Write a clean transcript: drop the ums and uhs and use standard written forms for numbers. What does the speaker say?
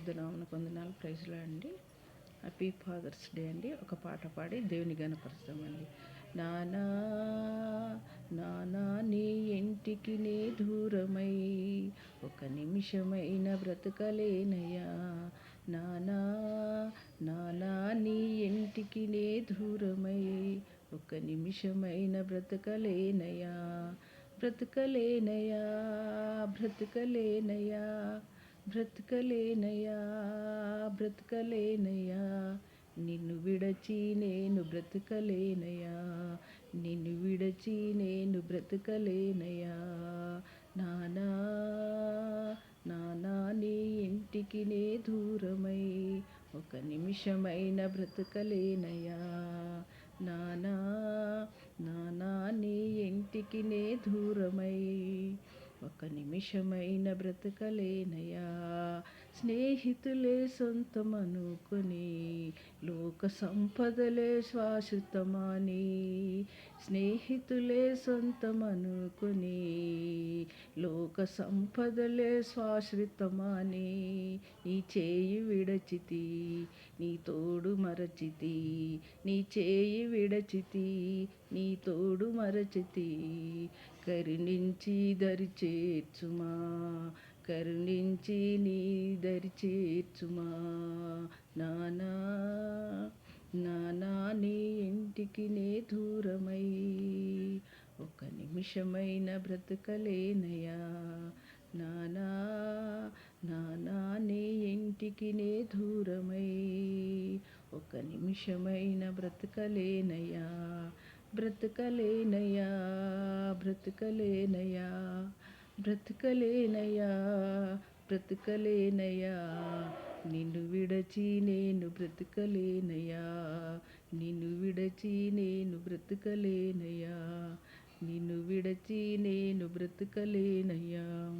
నామమునకు వందనాలు. ప్రైజ్లా అండి. హ్యాపీ ఫాదర్స్ డే అండి. ఒక పాట పాడి దేవుని గణపరుస్తామండి. నానా నానా నీ ఇంటికి నే దూరమై ఒక నిమిషమైన బ్రతకలేనయ్యా. నానా నానా నీ ఇంటికి నే దూరమై ఒక నిమిషమైన బ్రతకలేనయ్యా. బ్రతకలేనయ్యా బ్రతకలేనయ్యా బ్రతకలేనయ్యా బ్రతకలేనయ్యా. నిన్ను విడచి నేను బ్రతకలేనయ్యా. నిన్ను విడచి నేను బ్రతకలేనయ్యా. నానా నానా నీ ఇంటికి నే దూరమై ఒక నిమిషమైన బ్రతకలేనయ్యా. నానా నానా నీ ఇంటికి నే దూరమై ఒక నిమిషమైన బ్రతకలేనయ్యా. స్నేహితులే సొంతమనుకొని లోక సంపదలే శాశ్వతమని, స్నేహితులే సొంతమనుకొని లోక సంపదలే శాశ్వతమని, నీ చేయి విడచితి నీ తోడు మరచితి, నీ చేయి విడచితి నీ తోడు మరచితి. కరుణించి దరి చేర్చుమా, కరుణించి నీ దరి చేర్చుమా. నానా నానా నీ ఇంటికి నే దూరమై ఒక నిమిషమైన బ్రతకలేనయ్యా. నానా నానా నీ ఇంటికి నే దూరమై ఒక నిమిషమైన బ్రతకలేనయ్యా. బ్రతకలేనయ్యా బ్రతకలేనయ్యా బ్రతకలేనయ్యా బ్రతకలేనయ్యా. నిన్ను విడచి నేను బ్రతకలేనయ్యా. నిన్ను విడచి నేను బ్రతకలేనయ్యా. నిన్ను విడచి నేను బ్రతకలేనయ్యా.